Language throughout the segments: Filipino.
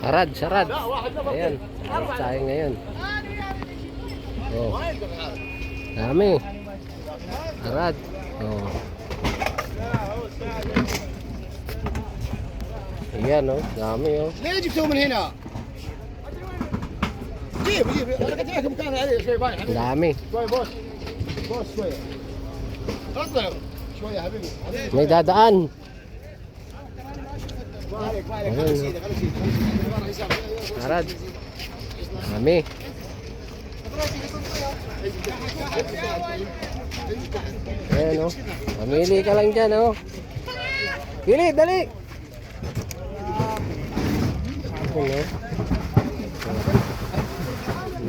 Arad, sarad. Ayan. Arad tayo ngayon. Oh. Dami. Arad. Oh. Ayan, oh. Dami, oh. ليه جبتوه من هنا؟ جيب انا قلت لك مكان عليه شوي باين حبيبي. Dami. شوي بوس شويه. اطلع شويه حبيبي. May dadaan. خليك سيدي خليك سيدي. Arad. Dami. Ayan, oh. Mamili ka lang dyan, oh. Pili, dali. Ayan,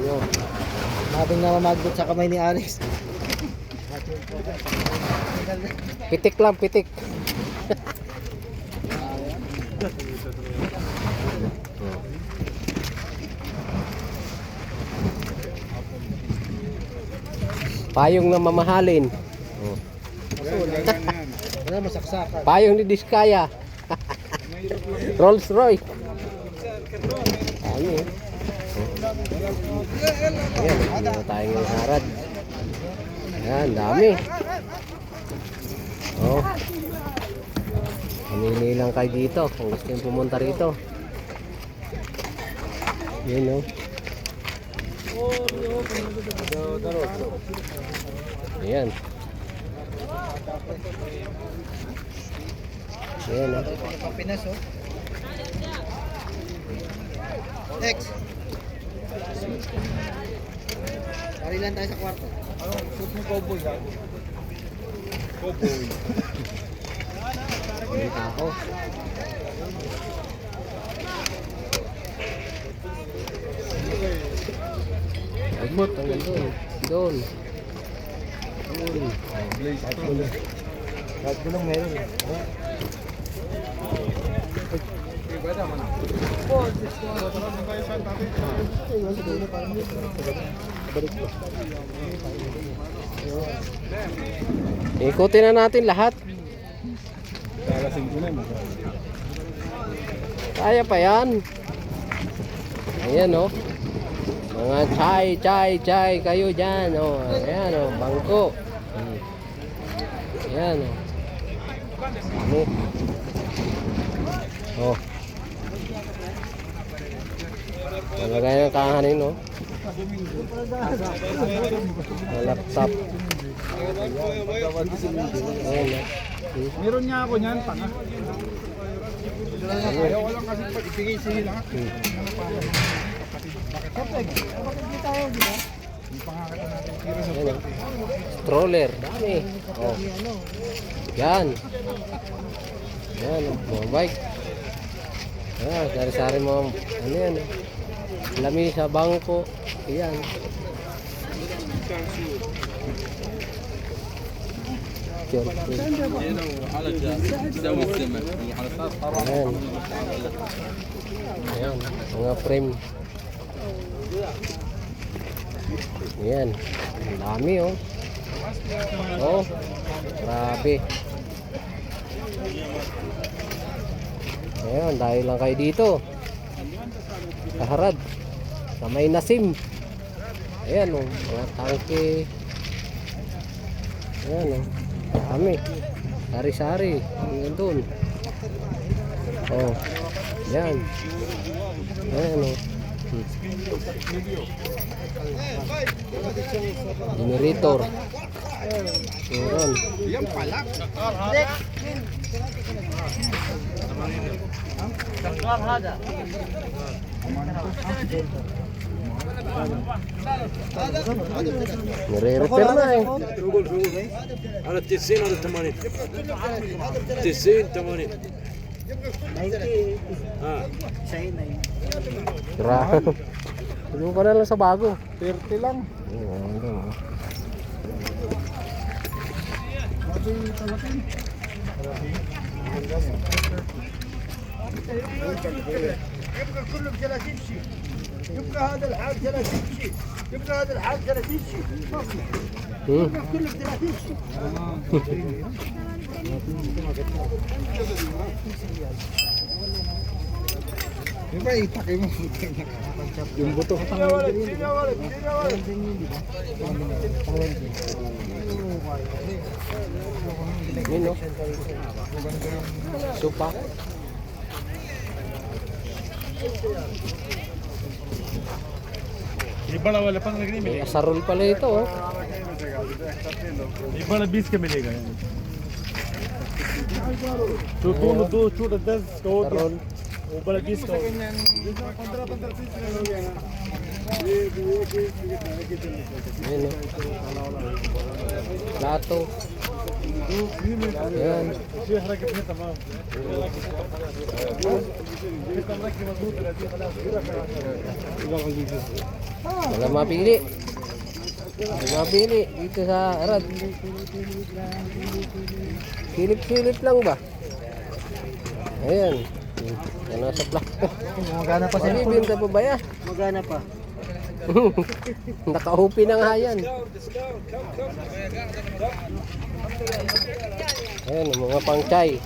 oh. Habang na mamagbot sa kamay ni Alex. Pitik lang, pitik. Payong na mamahalin. Oh. Wala masaksakan. Payong ni Diskaya. Rolls Royce. Ano eh. Ayan, hindi na tayo ng harad. Ayan, dami. Oh. Mamili lang kayo dito kung gusto nyo pumunta rito. Yun, oh. Ayan. Ayan, oh. Papinas, oh. Next. Pari lang tayo sa kwarto. Shoot mo cowboy ha. Cowboy. May tao. Agbot, hanggang doon. Doon. Doon. Kahit gulong meron, eh. Ikutin na natin lahat. Kaya pa yan. Ayan, oh. Mga chay kayo dyan, oh. Ayan, oh. Bangko. Ayan, oh. Ano? Oh. Nalagay ng kahanin, no? May laptop. Ayan, no? Meron niya ako niyan, tanga. Ayaw ko lang kasi pag ibigay sila. Bakit di tayo, di ba? Yung pangakita natin tira sa Ayan, no? Stroller. Dami. Oh. Yan. Yan, oh. Mga bike. Ayan, sari-sari mga, ano yan, oh. Lamisa, bangko. Ayan. Ayan. Ayan, mga frame. Ayan. Ang dami, oh. Oh, grabe. Ayan, dahil lang kayo dito. Kaharad. Sa may Nasim. Ayan, oh. Mga tangke. Ayan, oh. Dami. Sari-sari. Hanggang doon. Oh. Ayan. Ayan, oh. Generator. Ayan. yan pala. Nire-repair na eh. على 90 على 80 90 80 اه Grabe. Tulong ko na lang sa bago. 30 lang. Ayan. يبقى كله ب 30 شيء. يبقى هذا الحال 30 شيء. يبقى هذا الحال 30 شيء. يبقى كله ب 30 شيء. Di ba itakay mo? Yung buto ka Bili na wala, bili na wala, bili na wala. Yun, no? Supa. ये बड़ा वाला 15 की नहीं May asarol pala ito, oh. ये बड़ा 20 का मिलेगा तो दोनों दो छोटा 10 का वो Asarol. वो बड़ा 20 का 15 Yun, no? Plato. Yan. في حركه فيها تمام مركب مضبوط 30 خلاص Wala mapili. Wala mapili dito sa Arad. Silip-silip lang ba? Ayan. Yan nasa plak. Magana pa sir. Mabibinta pa ba yan? Magana pa. Naka-OP na nga yan. Ayan, yung mga pang-chai.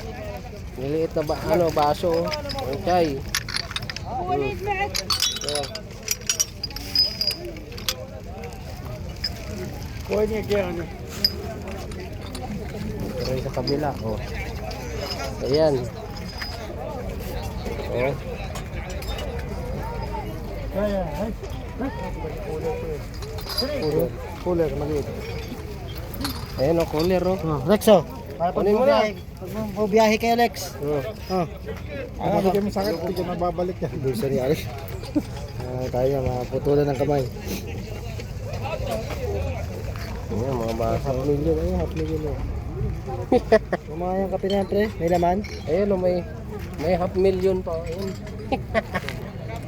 Niliit na baso. Pang-chai. Ayan. कोई नहीं क्या है Pero yung sa kabila, oh. Ayan. Oh. Cooler, maliit. Ayan, oh, cooler, oh. Rexo. Para pag Kunin mo na. bubiyahe kayo, Lex. Ano bigyan mo sa akin, bigyan mo babalik yan. Bulsa ni Alex. Tayo maputulan ng kamay. Ayan, mga basa. Half million, ayun, half million. Mga yung kape na, pre. May laman. Ayan, oh, may half million pa. Ayan.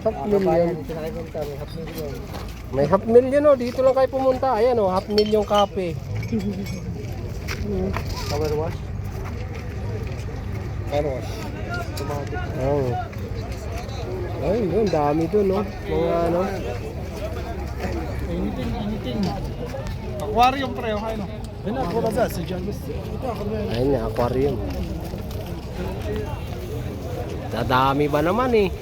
Half million. Pinakipunta, may half million. May half million, oh. Dito lang kayo pumunta. Ayan, oh, half million kape. Power wash. Power wash. Oh. Ay, yun, dami dun, no? Mga ano. Aquarium pre, okay no. Yan ako na si John West. Ayun na, aquarium. Dadami ba naman, eh?